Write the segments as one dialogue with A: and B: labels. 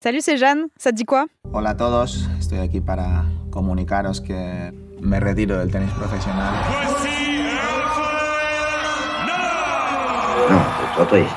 A: Salut, c'est Jeanne, ça te dit quoi?
B: Hola a todos, estoy aquí para comunicaros que me retiro del tenis profesional.
C: Non, c'est trop triste.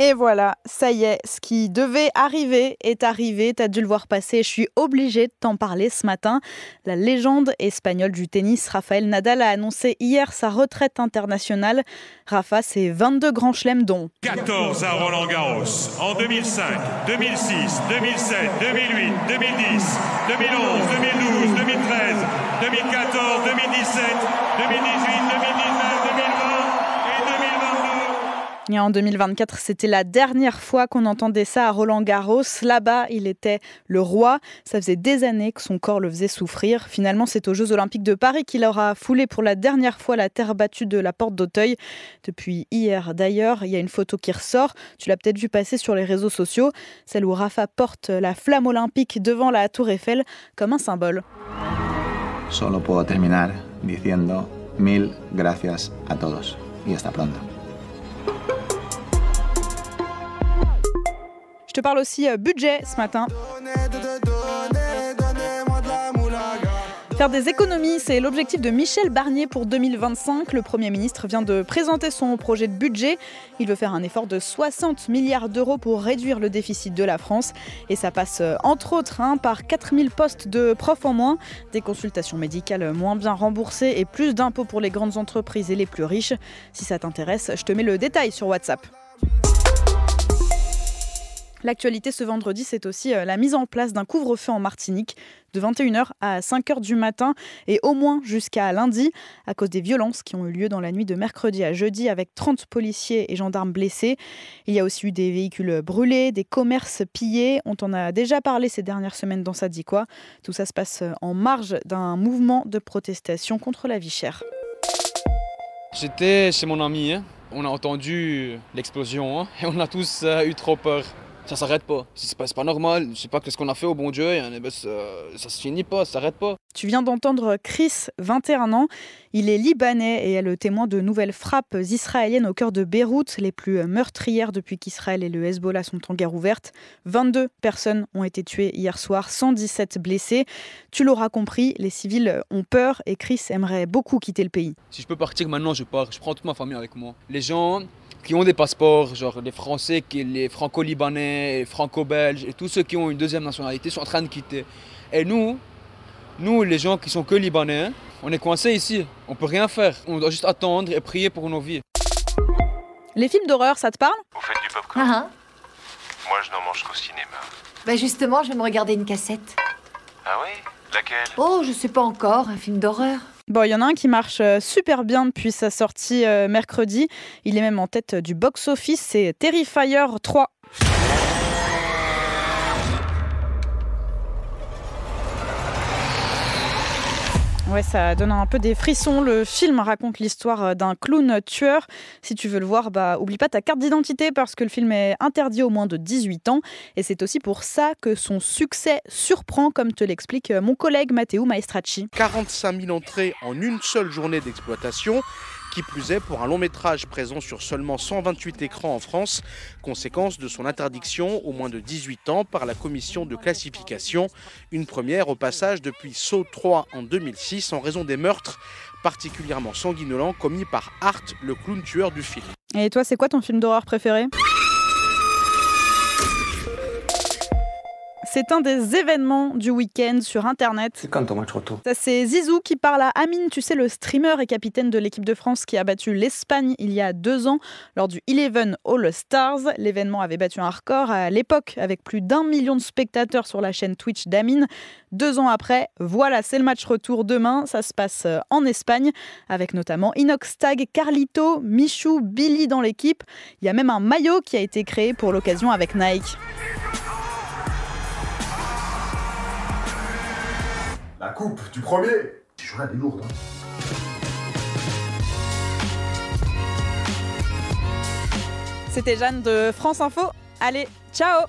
A: Et voilà, ça y est, ce qui devait arriver est arrivé, t'as dû le voir passer, je suis obligée de t'en parler ce matin. La légende espagnole du tennis, Rafael Nadal, a annoncé hier sa retraite internationale. Rafa, c'est 22 grands chelems dont
D: 14 à Roland-Garros, en 2005, 2006, 2007, 2008, 2010, 2011, 2012, 2013, 2014, 2017, 2018, 2019, 2020 et 2022.
A: Et en 2024, c'était la dernière fois qu'on entendait ça à Roland-Garros. Là-bas, il était le roi. Ça faisait des années que son corps le faisait souffrir. Finalement, c'est aux Jeux Olympiques de Paris qu'il aura foulé pour la dernière fois la terre battue de la Porte d'Auteuil. Depuis hier, d'ailleurs, il y a une photo qui ressort. Tu l'as peut-être vu passer sur les réseaux sociaux. Celle où Rafa porte la flamme olympique devant la Tour Eiffel comme un symbole.
B: Solo puedo terminar diciendo 1000 gracias a todos y hasta pronto.
A: Je te parle aussi budget ce matin. Faire des économies, c'est l'objectif de Michel Barnier pour 2025. Le Premier ministre vient de présenter son projet de budget. Il veut faire un effort de 60 milliards d'euros pour réduire le déficit de la France. Et ça passe entre autres par 4000 postes de profs en moins, des consultations médicales moins bien remboursées et plus d'impôts pour les grandes entreprises et les plus riches. Si ça t'intéresse, je te mets le détail sur WhatsApp. L'actualité ce vendredi, c'est aussi la mise en place d'un couvre-feu en Martinique de 21h à 5h du matin et au moins jusqu'à lundi à cause des violences qui ont eu lieu dans la nuit de mercredi à jeudi avec 30 policiers et gendarmes blessés. Il y a aussi eu des véhicules brûlés, des commerces pillés. On t'en a déjà parlé ces dernières semaines dans Ça dit quoi. Tout ça se passe en marge d'un mouvement de protestation contre la vie chère.
E: J'étais chez mon ami, on a entendu l'explosion et on a tous eu trop peur. Ça s'arrête pas, c'est pas normal, je sais pas ce qu'on a fait au bon Dieu, ça se finit pas, ça s'arrête pas.
A: Tu viens d'entendre Chris, 21 ans, il est libanais et est le témoin de nouvelles frappes israéliennes au cœur de Beyrouth, les plus meurtrières depuis qu'Israël et le Hezbollah sont en guerre ouverte. 22 personnes ont été tuées hier soir, 117 blessés. Tu l'auras compris, les civils ont peur et Chris aimerait beaucoup quitter le pays.
E: Si je peux partir maintenant, je pars, je prends toute ma famille avec moi. Les gens qui ont des passeports, genre les Français, les Franco-Libanais, les Franco-Belges et tous ceux qui ont une deuxième nationalité sont en train de quitter. Et nous, les gens qui sont que Libanais, on est coincés ici, on peut rien faire. On doit juste attendre et prier pour nos vies.
A: Les films d'horreur, ça te parle?
F: Vous faites du popcorn? Moi, je n'en mange qu'au cinéma.
G: Bah justement, je vais me regarder une cassette.
F: Ah oui? Laquelle?
G: Oh, je sais pas encore, un film d'horreur.
A: Bon, il y en a un qui marche super bien depuis sa sortie mercredi. Il est même en tête du box-office, c'est Terrifier 3. Ouais, ça donne un peu des frissons. Le film raconte l'histoire d'un clown tueur. Si tu veux le voir, oublie pas ta carte d'identité parce que le film est interdit aux moins de 18 ans. Et c'est aussi pour ça que son succès surprend, comme te l'explique mon collègue Matteo Maestracci.
H: 45 000 entrées en une seule journée d'exploitation. Qui plus est pour un long métrage présent sur seulement 128 écrans en France, conséquence de son interdiction aux moins de 18 ans par la commission de classification. Une première au passage depuis Saw 3 en 2006 en raison des meurtres particulièrement sanguinolents commis par Art, le clown tueur du film.
A: Et toi, c'est quoi ton film d'horreur préféré ? C'est un des événements du week-end sur Internet.
C: C'est quand ton match retour?
A: Ça, c'est Zizou qui parle à Amine, tu sais, le streamer et capitaine de l'équipe de France qui a battu l'Espagne il y a 2 ans lors du Eleven All Stars. L'événement avait battu un record à l'époque avec plus d'1 million de spectateurs sur la chaîne Twitch d'Amine. 2 ans après, voilà, c'est le match retour demain. Ça se passe en Espagne avec notamment Inox Tag, Carlito, Michou, Billy dans l'équipe. Il y a même un maillot qui a été créé pour l'occasion avec Nike.
I: La coupe du premier. Tu joueras des lourdes.
A: C'était Jeanne de France Info. Allez, ciao!